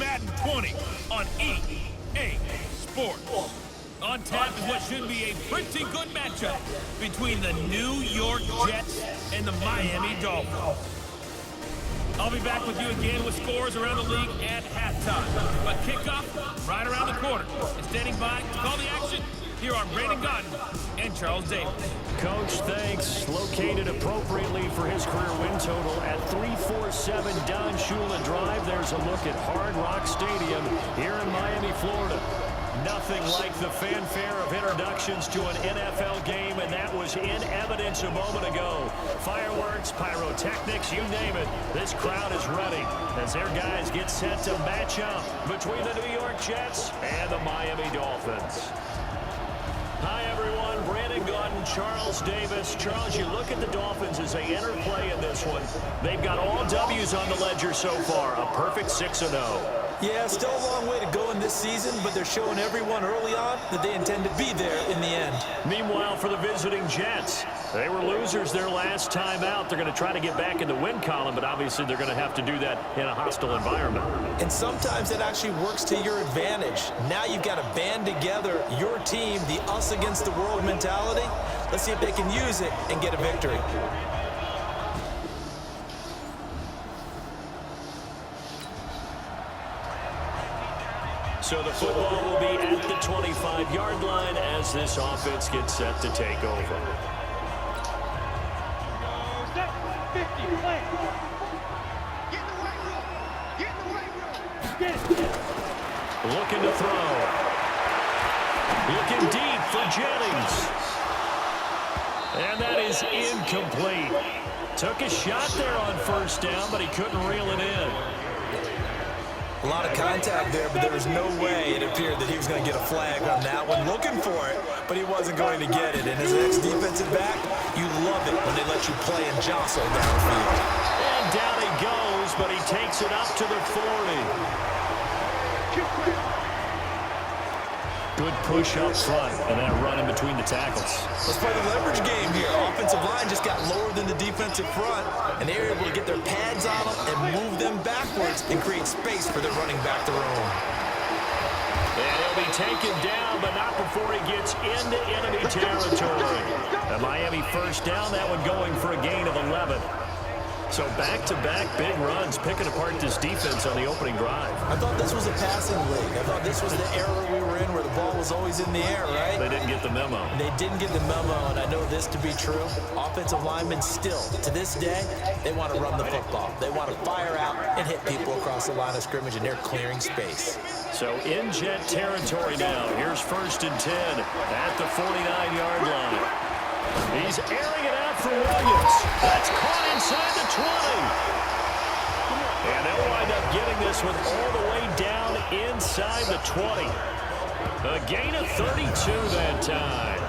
Madden 20 on EA Sports. On tap is what should be a pretty good matchup between the New York Jets and the Miami Dolphins. I'll be back with you again with scores around the league at halftime. But kickoff right around the corner. And standing by to call the action, here are Brandon Gaudin and Charles Davis. Coach, thanks. Located appropriately for his career win total at 347 Don Shula Drive. There's a look at Hard Rock Stadium here in Miami, Florida. Nothing like the fanfare of introductions to an NFL game, and that was in evidence a moment ago. Fireworks, pyrotechnics, you name it. This crowd is ready as their guys get set to match up between the New York Jets and the Miami Dolphins. Hi, everyone. Brandon Gaudin, Charles Davis. Charles, you look at the Dolphins as they enter play in this one. They've got all W's on the ledger so far, a perfect 6-0. Yeah, still a long way to go in this season, but they're showing everyone early on that they intend to be there in the end. Meanwhile, for the visiting Jets, they were losers their last time out. They're going to try to get back in the win column, but obviously they're going to have to do that in a hostile environment. And sometimes it actually works to your advantage. Now you've got to band together your team, the us against the world mentality. Let's see if they can use it and get a victory. So the football will be at the 25-yard line as this offense gets set to take over. Looking to throw. Looking deep for Jennings. And that is incomplete. Took a shot there on first down, but he couldn't reel it in. A lot of contact there, but there was no way it appeared that he was going to get a flag on that one. Looking for it, but he wasn't going to get it. And as an ex-defensive back, you love it when they let you play and jostle downfield. And down he goes, but he takes it up to the 40. Good push up front, and then a run in between the tackles. Let's play the leverage game here. Offensive line just got lower than the defensive front, and they were able to get their pads on them and move them backwards and create space for their running back to roam. And he'll be taken down, but not before he gets into enemy territory. A Miami first down, that one going for a gain of 11. So back-to-back big runs, picking apart this defense on the opening drive. I thought this was a passing league. I thought this was the era we were in where the ball was always in the air, right? They didn't get the memo. They didn't get the memo, and I know this to be true. Offensive linemen still, to this day, they want to run the football. They want to fire out and hit people across the line of scrimmage, and they're clearing space. So in Jet territory now. Here's 1st and 10 at the 49-yard line. He's airing it out for Williams. That's caught inside the 20. And they'll wind up getting this one all the way down inside the 20. A gain of 32 that time.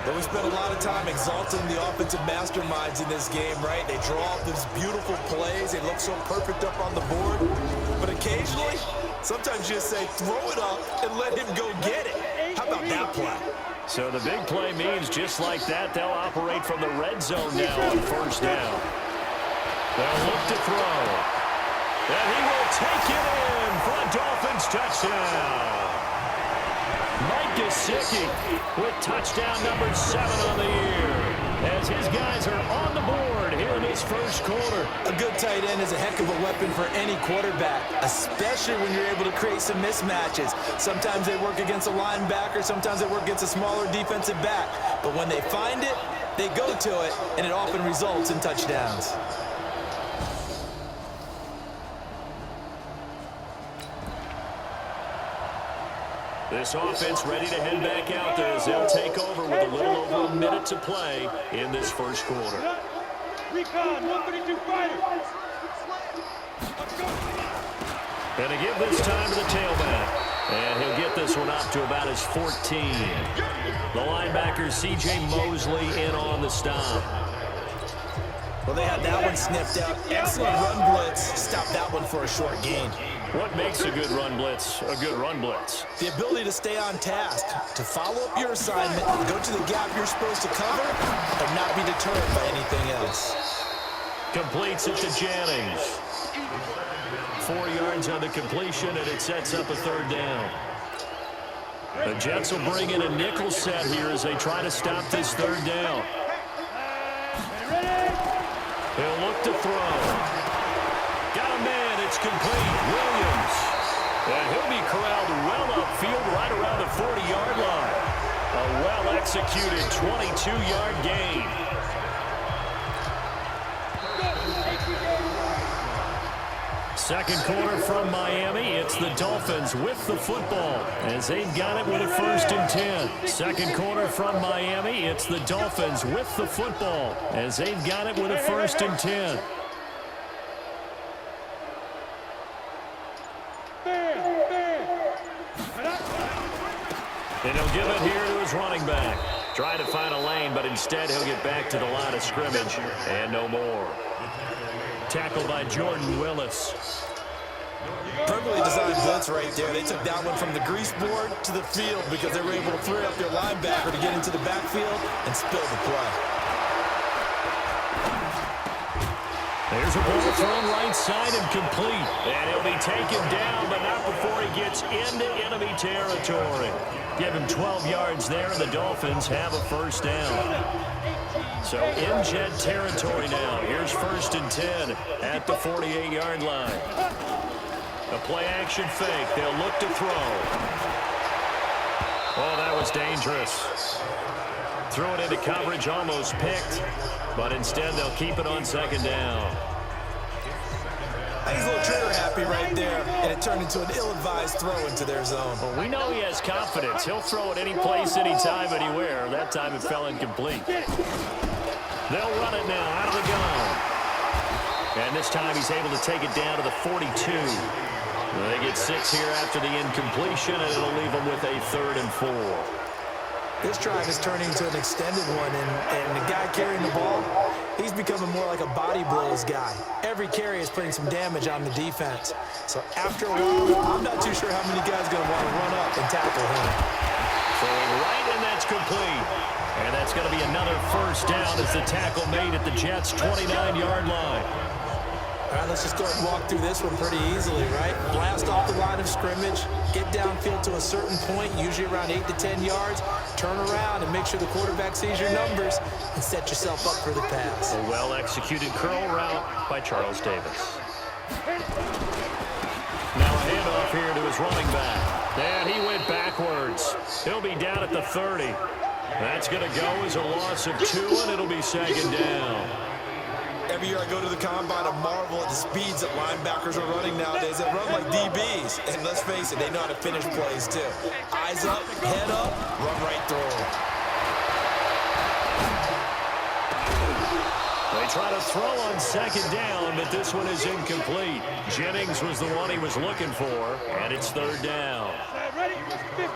But we spent a lot of time exalting the offensive masterminds in this game, right? They draw up these beautiful plays. They look so perfect up on the board. But occasionally, sometimes you just say, throw it up and let him go get it. How about that play? So the big play means just like that, they'll operate from the red zone now on first down. They'll look to throw. And he will take it in for a Dolphins touchdown. Mike Gesicki with touchdown number 7 on the year as his guys are on the board here in this first quarter. A good tight end is a heck of a weapon for any quarterback, especially when you're able to create some mismatches. Sometimes they work against a linebacker, sometimes they work against a smaller defensive back. But when they find it, they go to it, and it often results in touchdowns. This offense ready to head back out there as they'll take over with a little over a minute to play in this first quarter. Recon, 132 fighter. And to give this time to the tailback. And he'll get this one up to about his 14. The linebacker, C.J. Mosley, in on the stop. Well, they had that one sniffed out. Excellent run blitz. Stop that one for a short gain. What makes a good run blitz a good run blitz? The ability to stay on task, to follow up your assignment, go to the gap you're supposed to cover, and not be deterred by anything else. Completes it to Jennings. 4 yards on the completion, and it sets up a third down. The Jets will bring in a nickel set here as they try to stop this third down. He'll look to throw. Got a man. It's complete. Williams. And he'll be corralled well upfield right around the 40-yard line. A well-executed 22-yard gain. Second quarter from Miami. It's the Dolphins with the football as they've got it with a 1st and 10. Second quarter from Miami. It's the Dolphins with the football as they've got it with a 1st and 10. And he'll give it here to his running back. Trying to find a lane, but instead he'll get back to the line of scrimmage and no more. Tackled by Jordan Willis. Perfectly designed blitz right there. They took that one from the grease board to the field because they were able to free up their linebacker to get into the backfield and spill the play. There's a ball thrown right side and complete. And he'll be taken down, but not before he gets into enemy territory. Give him 12 yards there, and the Dolphins have a 1st down. So in Jet territory now. Here's 1st and 10 at the 48-yard line. A play-action fake. They'll look to throw. Oh, that was dangerous. Throw it into coverage, almost picked. But instead, they'll keep it on 2nd down. He's a little trigger happy right there, and it turned into an ill-advised throw into their zone. Well, we know he has confidence. He'll throw it any place, anytime, anywhere. That time it fell incomplete. They'll run it now out of the gun. And this time he's able to take it down to the 42. They get 6 here after the incompletion, and it'll leave them with a 3rd and 4. This drive is turning into an extended one, and the guy carrying the ball, he's becoming more like a body blows guy. Every carry is putting some damage on the defense. So after a while, I'm not too sure how many guys are going to want to run up and tackle him. Throwing right, and that's complete. And that's going to be another 1st down as the tackle made at the Jets' 29-yard line. All right, let's just go ahead and walk through this one pretty easily, right? Blast off the line of scrimmage, get downfield to a certain point, usually around 8 to 10 yards, turn around and make sure the quarterback sees your numbers and set yourself up for the pass. A well-executed curl route by Charles Davis. Now a handoff here to his running back. And he went backwards. He'll be down at the 30. That's going to go as a loss of 2, and it'll be 2nd down. Every year I go to the combine, I marvel at the speeds that linebackers are running nowadays. They run like DBs. And let's face it, they know how to finish plays too. Eyes up, head up, run right through them. They try to throw on 2nd down, but this one is incomplete. Jennings was the one he was looking for, and it's 3rd down.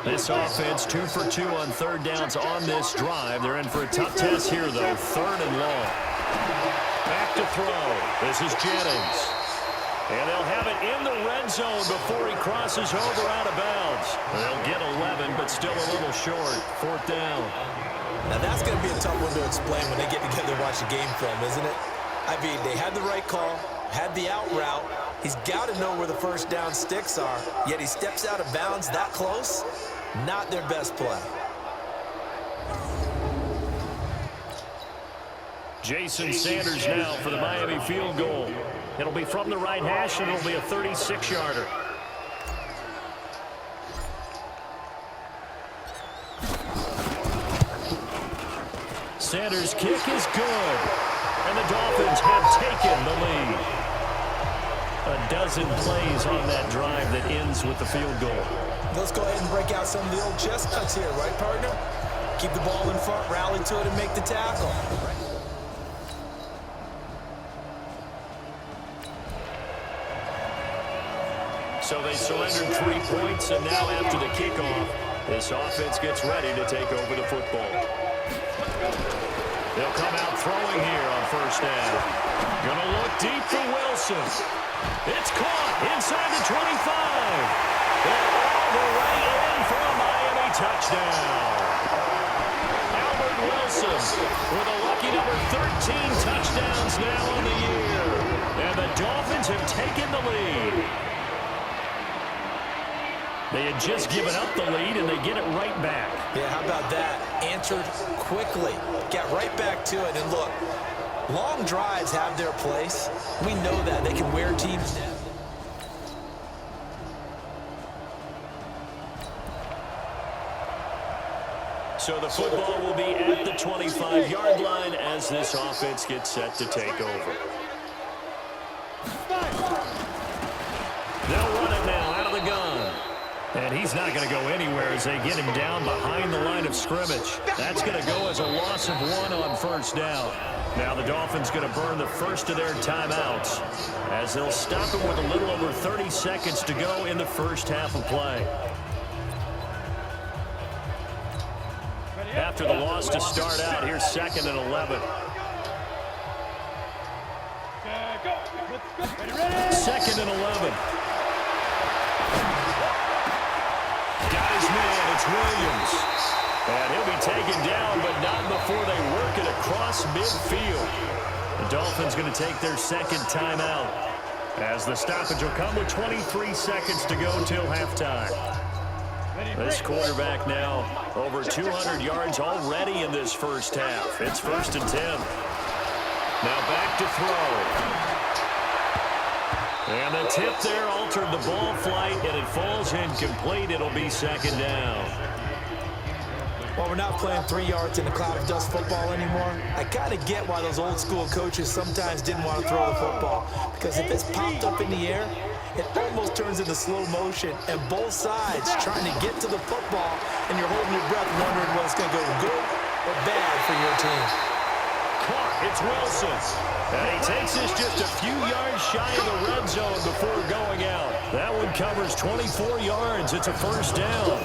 This offense 2 for 2 on 3rd downs on this drive. They're in for a tough test here, though. 3rd and long. Back to throw. This is Jennings. And they'll have it in the red zone before he crosses over out of bounds. They'll get 11, but still a little short. 4th down. Now that's going to be a tough one to explain when they get together and watch the game film, isn't it? I mean, they had the right call, had the out route. He's got to know where the 1st down sticks are, yet he steps out of bounds that close. Not their best play. Jason Sanders now for the Miami field goal. It'll be from the right hash, and it'll be a 36-yarder. Sanders' kick is good, and the Dolphins have taken the lead. A dozen plays on that drive that ends with the field goal. Let's go ahead and break out some of the old chestnuts here, right, partner? Keep the ball in front, rally to it, and make the tackle. So they surrendered 3 points, and now after the kickoff, this offense gets ready to take over the football. They'll come out throwing here on 1st down. Gonna look deep for Wilson. It's caught inside the 25. And all the way in for a Miami touchdown. Albert Wilson with a lucky number 13 touchdowns now on the year. And the Dolphins have taken the lead. They had just given up the lead, and they get it right back. Yeah, how about that? Answered quickly. Got right back to it. And look, long drives have their place. We know that. They can wear teams down. So the football will be at the 25-yard line as this offense gets set to take over. They'll run it now out of the gun. And he's not going to go anywhere as they get him down behind the line of scrimmage. That's going to go as a loss of 1 on first down. Now the Dolphins going to burn the first of their timeouts as they'll stop it with a little over 30 seconds to go in the first half of play. After the loss to start out, here's 2nd and 11. 2nd and 11. Got his man, it's Williams. And he'll be taken down, but not before they work it across midfield. The Dolphins going to take their second timeout as the stoppage will come with 23 seconds to go till halftime. This quarterback now over 200 yards already in this first half. It's 1st and 10. Now back to throw. And the tip there altered the ball flight, and it falls incomplete. It'll be 2nd down. Well, we're not playing 3 yards in a cloud of dust football anymore. I kind of get why those old school coaches sometimes didn't want to throw the football. Because if it's popped up in the air, it almost turns into slow motion. And both sides trying to get to the football, and you're holding your breath wondering whether it's going to go good or bad for your team. Caught, it's Wilson. And he takes this just a few yards shy of the red zone before going out. That one covers 24 yards. It's a first down.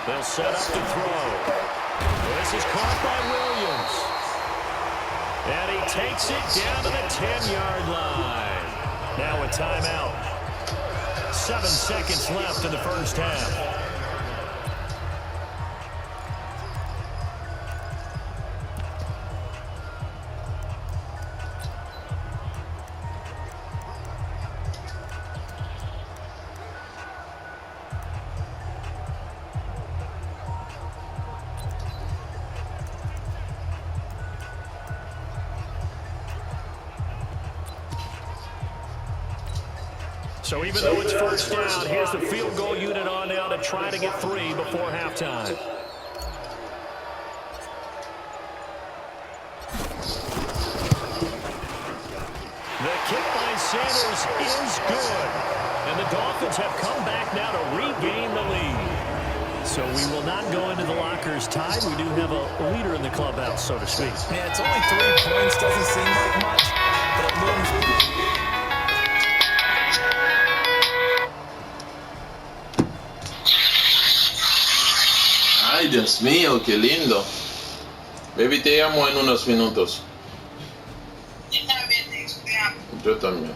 They'll set up to throw. This is caught by Williams. And he takes it down to the 10-yard line. Now a timeout. 7 seconds left in the first half. So even though it's first down, here's the field goal unit on now to try to get 3 before halftime. The kick by Sanders is good. And the Dolphins have come back now to regain the lead. So we will not go into the lockers tied. We do have a leader in the clubhouse, so to speak. Yeah, it's only 3 points. Doesn't seem like much, but it looms. Ay, Dios mío, qué lindo. Baby, te llamo en unos minutos. Yo también.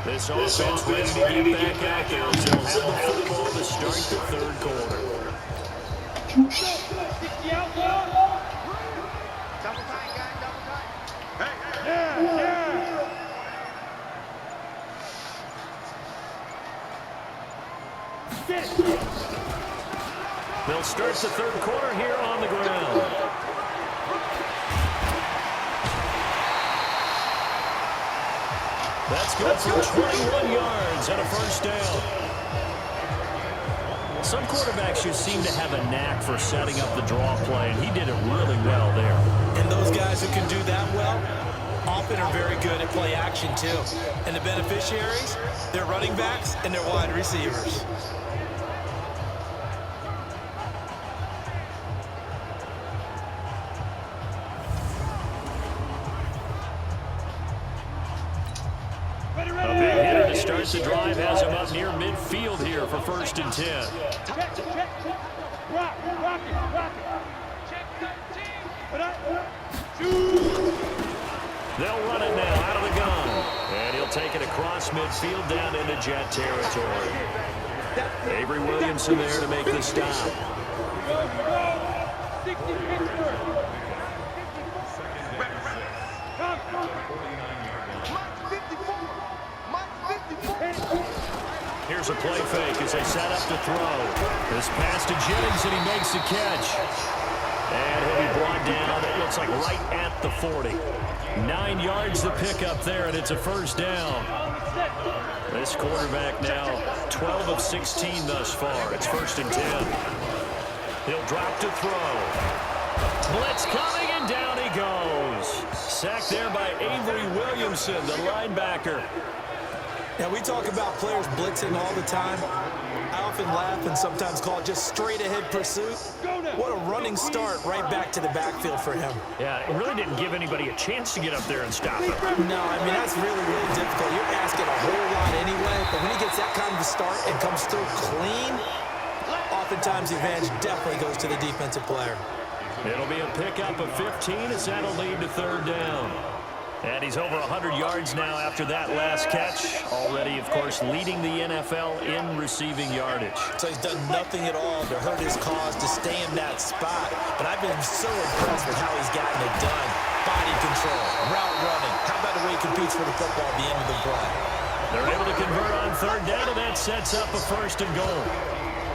This offense ready to get back out there. They'll have the football to start the third quarter. They'll start the third quarter here on the ground. That's good for 21 yards and a first down. Some quarterbacks just seem to have a knack for setting up the draw play, and he did it really well there. And those guys who can do that well often are very good at play action too. And the beneficiaries, they're running backs and they're wide receivers. start the drive has him up near midfield here for 1st and 10. Check. Rock it. Check 13. They'll run it now out of the gun. And he'll take it across midfield down into Jet territory. Avery Williamson there to make the stop. Go. 60 Pittsburgh. Here's a play fake as they set up to throw. This pass to Jennings, and he makes the catch. And he'll be brought down, it looks like right at the 40. 9 yards to pick up there, and it's a 1st down. This quarterback now 12 of 16 thus far. It's 1st and 10. He'll drop to throw. Blitz coming, and down he goes. Sacked there by Avery Williamson, the linebacker. Now, we talk about players blitzing all the time. I often laugh and sometimes call it just straight-ahead pursuit. What a running start right back to the backfield for him. Yeah, it really didn't give anybody a chance to get up there and stop him. No, I mean, that's really, really difficult. You're asking a whole lot anyway, but when he gets that kind of a start and comes through clean, oftentimes the advantage definitely goes to the defensive player. It'll be a pickup of 15 as that'll lead to 3rd down. And he's over 100 yards now after that last catch. Already, of course, leading the NFL in receiving yardage. So he's done nothing at all to hurt his cause to stay in that spot. But I've been so impressed with how he's gotten it done. Body control, route running. How about the way he competes for the football at the end of the play? They're able to convert on 3rd down, and that sets up a 1st and goal.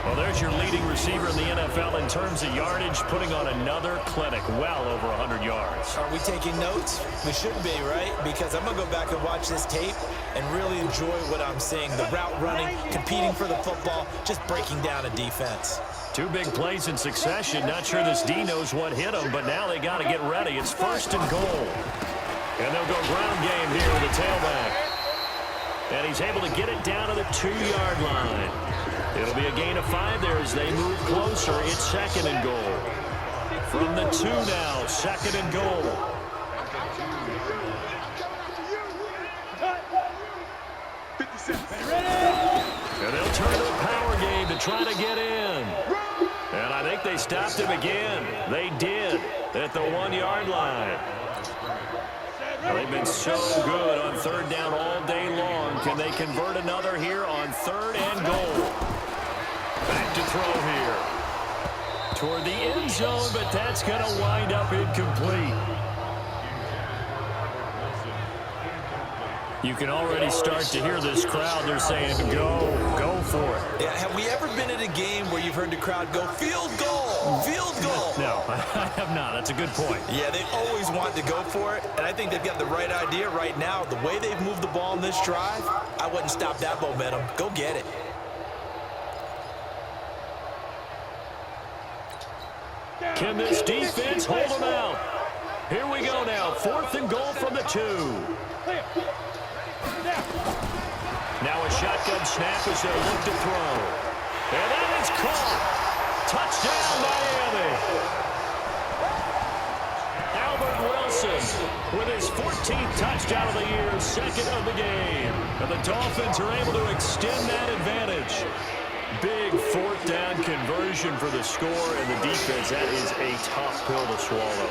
Well, there's your leading receiver in the NFL in terms of yardage, putting on another clinic, well over 100 yards. Are we taking notes? We should be, right? Because I'm going to go back and watch this tape and really enjoy what I'm seeing. The route running, competing for the football, just breaking down a defense. 2 big plays in succession. Not sure this D knows what hit him, but now they got to get ready. It's 1st and goal. And they'll go ground game here with the tailback. And he's able to get it down to the 2-yard line. It'll be a gain of 5 there as they move closer. It's 2nd and goal. From the 2 now, 2nd and goal. And they'll turn to a power game to try to get in. And I think they stopped him again. They did at the 1-yard line. They've been so good on 3rd down all day long. Can they convert another here on 3rd and goal? Back to throw here. Toward the end zone, but that's going to wind up incomplete. You can already start to hear this crowd. They're saying, go for it. Yeah, have we ever been in a game where you've heard the crowd go, field goal, field goal? No, I have not. That's a good point. Yeah, they always want to go for it, and I think they've got the right idea right now. The way they've moved the ball in this drive, I wouldn't stop that momentum. Go get it. Can this defense hold them out? Here we go now. 4th and goal from the 2. Now a shotgun snap as they look to throw. And that is caught. Touchdown, Miami. Albert Wilson with his 14th touchdown of the year, 2nd of the game. And the Dolphins are able to extend that advantage. Big 4th down conversion for the score, and the defense, that is a tough pill to swallow.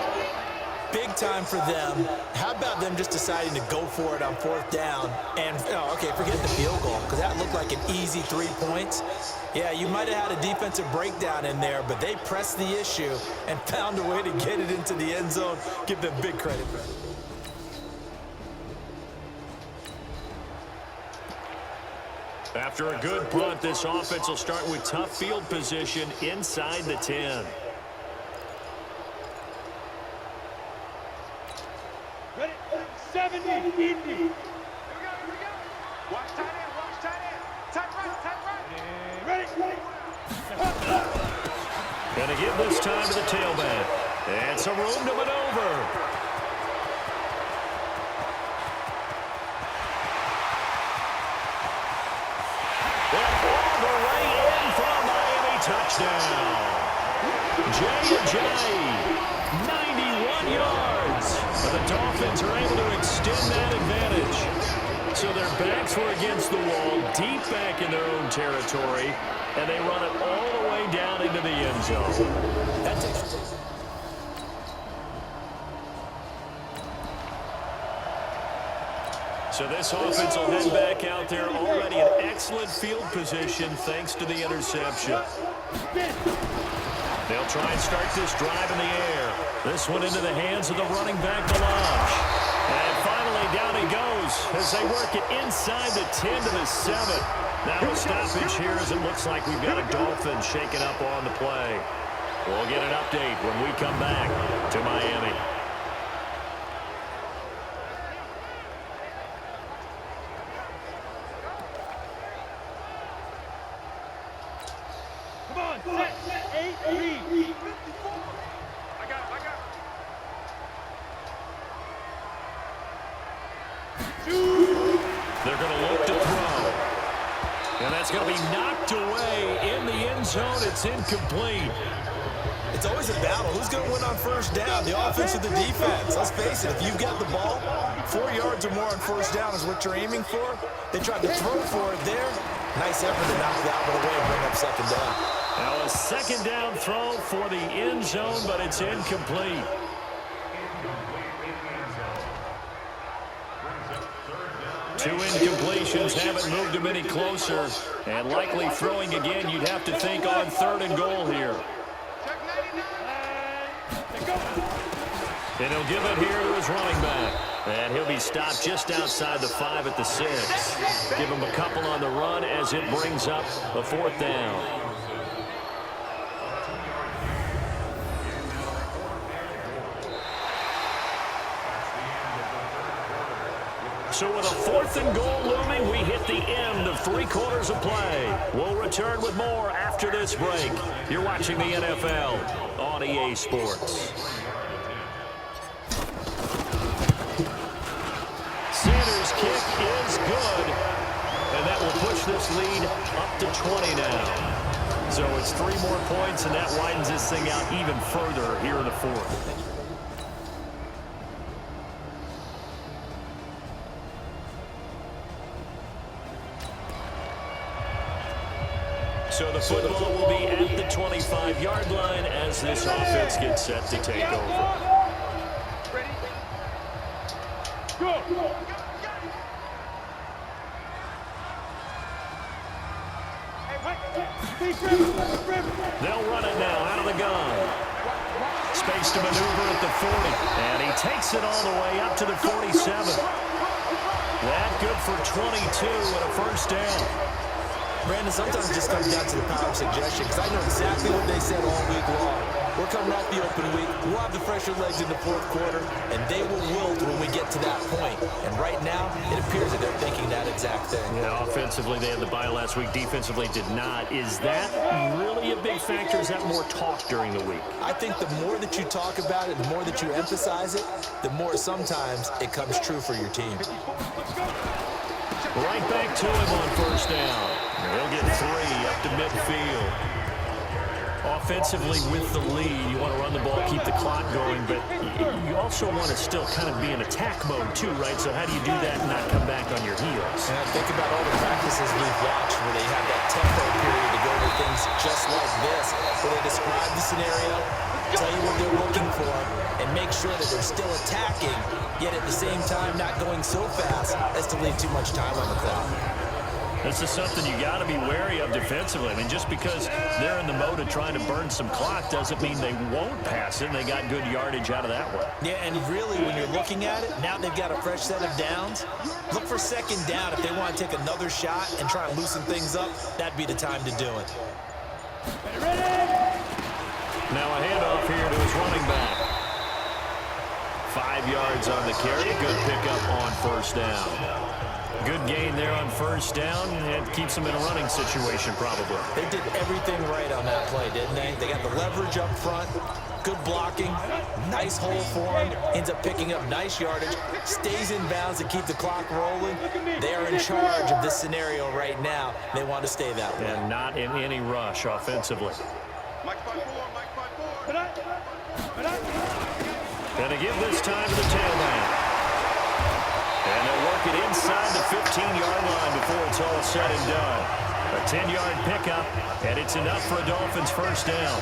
Big time for them. How about them just deciding to go for it on 4th down? And, okay, forget the field goal, because that looked like an easy 3 points. Yeah, you might have had a defensive breakdown in there, but they pressed the issue and found a way to get it into the end zone. Give them big credit for it. After a good punt, this offense will start with tough field position inside the 10. Ready? 70, easy. Watch tight end, watch tight end. Tight right. Ready? Gonna give this time to the tailback. And some room to maneuver. Touchdown. J&J, 91 yards. And the Dolphins are able to extend that advantage. So their backs were against the wall, deep back in their own territory, and they run it all the way down into the end zone. That takes... So this offense will head back out there, already in excellent field position thanks to the interception. They'll try and start this drive in the air. This one into the hands of the running back, Melange. And finally, down he goes as they work it inside the 10 to the 7. Now a stoppage here as it looks like we've got a Dolphins shaking up on the play. We'll get an update when we come back to Miami. Come on, set, 8, read. I got it. They're going to look to throw. And that's going to be knocked away in the end zone. It's incomplete. It's always a battle. Who's going to win on first down, the offense or the defense? Let's face it, if you've got the ball, 4 yards or more on first down is what you're aiming for. They tried to throw for it there. Nice effort to knock that one away and bring up second down. Now a second down throw for the end zone, but it's incomplete. Two incompletions haven't moved him any closer. And likely throwing again, you'd have to think on 3rd and goal here. And he'll give it here to his running back. And he'll be stopped just outside the 5 at the 6. Give him a couple on the run as it brings up a 4th down. So with a 4th and goal looming, we hit the end of 3 quarters of play. We'll return with more after this break. You're watching the NFL on EA Sports. Sanders' kick is good, and that will push this lead up to 20 now. So it's 3 more points, and that widens this thing out even further here in the 4th. So the football will be at the 25-yard line as this offense gets set to take over. Ready? Go. They'll run it now out of the gun. Space to maneuver at the 40. And he takes it all the way up to the 47. That good for 22 and a first down. Brandon, sometimes it just comes down to the power of suggestion, because I know exactly what they said all week long. We're coming off the open week. We'll have the fresher legs in the 4th quarter, and they will wilt when we get to that point. And right now, it appears that they're thinking that exact thing. Yeah, offensively, they had the bye last week. Defensively, did not. Is that really a big factor? Is that more talk during the week? I think the more that you talk about it, the more that you emphasize it, the more sometimes it comes true for your team. Right back to him on first down. He'll get 3 up to midfield. Offensively with the lead, you want to run the ball, keep the clock going, but you also want to still kind of be in attack mode too, right? So how do you do that and not come back on your heels? And I think about all the practices we've watched where they have that tempo period to go over things just like this, where they describe the scenario, tell you what they're looking for, and make sure that they're still attacking, yet at the same time not going so fast as to leave too much time on the clock. This is something you got to be wary of defensively. I mean, just because they're in the mode of trying to burn some clock doesn't mean they won't pass it, and they got good yardage out of that one. Yeah, and really, when you're looking at it, now they've got a fresh set of downs. Look for second down if they want to take another shot and try and loosen things up. That'd be the time to do it. Now a handoff here to his running back. 5 yards on the carry. Good pickup on first down. Good gain there on first down, and it keeps them in a running situation probably. They did everything right on that play, didn't they? They got the leverage up front, good blocking, nice hole for him, ends up picking up nice yardage, stays in bounds to keep the clock rolling. They are in charge of this scenario right now. They want to stay that way. And not in any rush offensively. Mike 5-4, Mike 5-4. And they give this time to the tailback. And they'll work it inside the 15-yard line before it's all said and done. A 10-yard pickup, and it's enough for a Dolphins first down.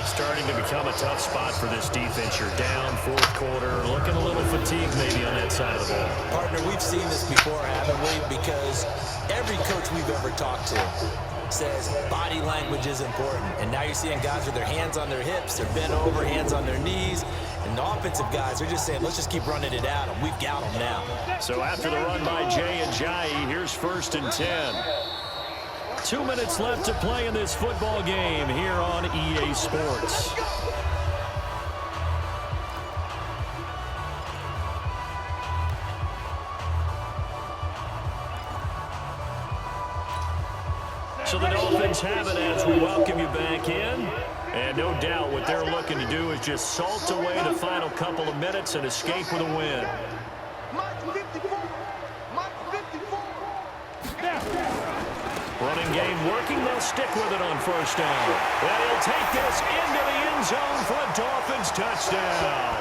Starting to become a tough spot for this defense. You're down fourth quarter, looking a little fatigued maybe on that side of the ball. Partner, we've seen this before, haven't we? Because every coach we've ever talked to says body language is important. And now you're seeing guys with their hands on their hips, they're bent over, hands on their knees. And the offensive guys are just saying, let's just keep running it at them. We've got them now. So after the run by Jay and Jai, here's 1st and 10. 2 minutes left to play in this football game here on EA Sports. So the Dolphins have it as we welcome you back in. And no doubt what they're looking to do is just salt away the final couple of minutes and escape with a win. Running game working. They'll stick with it on first down. And he'll take this into the end zone for a Dolphins touchdown.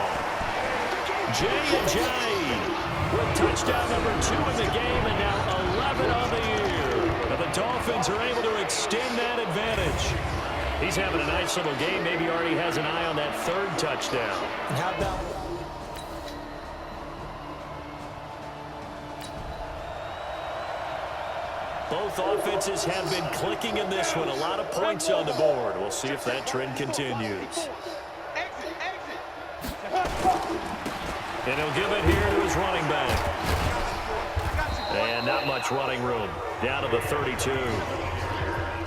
Jay Ajayi with touchdown number 2 in the game and now 11 on the year. And the Dolphins are able to extend that advantage. He's having a nice little game. Maybe already has an eye on that 3rd touchdown. And how about... Both offenses have been clicking in this one. A lot of points on the board. We'll see if that trend continues. And he'll give it here to his running back. And not much running room. Down to the 32.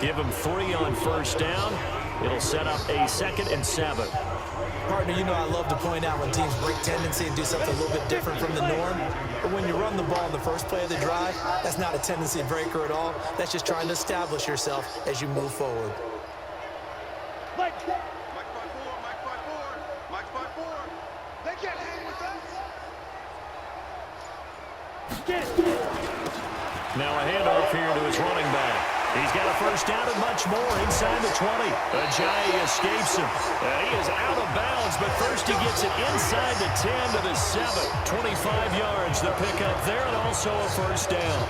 Give him 3 on first down. It'll set up a 2nd and 7. Partner, you know I love to point out when teams break tendency and do something a little bit different from the norm. But when you run the ball in the first play of the drive, that's not a tendency breaker at all. That's just trying to establish yourself as you move forward. Mike 5-4, Mike 5-4, Mike 5-4. They can't hang with us. Now a handoff here to his running back. He's got a first down and much more inside the 20. Ajayi escapes him. And he is out of bounds, but first he gets it inside the 10 to the 7. 25 yards, the pickup there, and also a first down.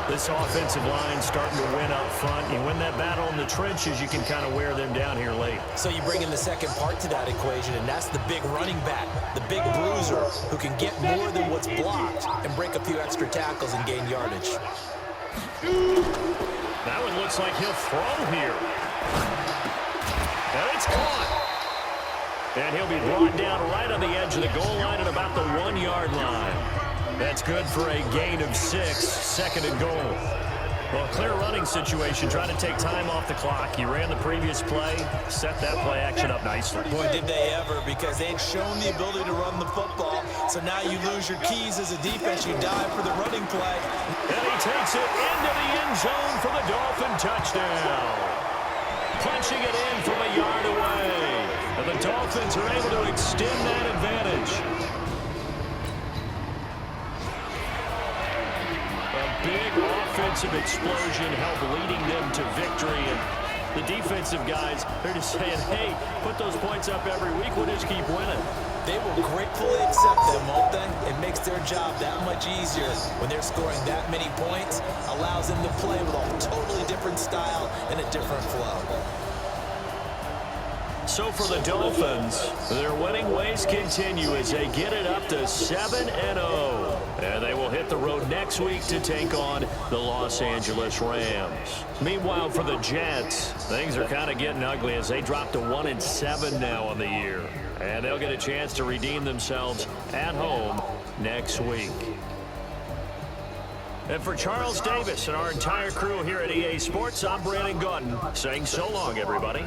This offensive line starting to win up front. You win that battle in the trenches, you can kind of wear them down here late. So you bring in the second part to that equation, and that's the big running back, the big bruiser, who can get more than what's blocked and break a few extra tackles and gain yardage. That one looks like he'll throw here. And it's caught. And he'll be brought down right on the edge of the goal line at about the 1-yard line. That's good for a gain of 6, 2nd and goal. Well, a clear running situation, trying to take time off the clock. You ran the previous play, set that play action up nicely. Boy, did they ever, because they'd shown the ability to run the football. So now you lose your keys as a defense. You dive for the running play. And he takes it into the end zone for the Dolphin touchdown. Punching it in from a yard away. And the Dolphins are able to extend that advantage. Big offensive explosion helped leading them to victory. And the defensive guys, they're just saying, hey, put those points up every week. We'll just keep winning. They will gratefully accept them, won't they? It makes their job that much easier when they're scoring that many points. Allows them to play with a totally different style and a different flow. So for the Dolphins, their winning ways continue as they get it up to 7-0. And they will hit the road next week to take on the Los Angeles Rams. Meanwhile, for the Jets, things are kind of getting ugly as they drop to 1-7 now on the year. And they'll get a chance to redeem themselves at home next week. And for Charles Davis and our entire crew here at EA Sports, I'm Brandon Gautin saying so long, everybody.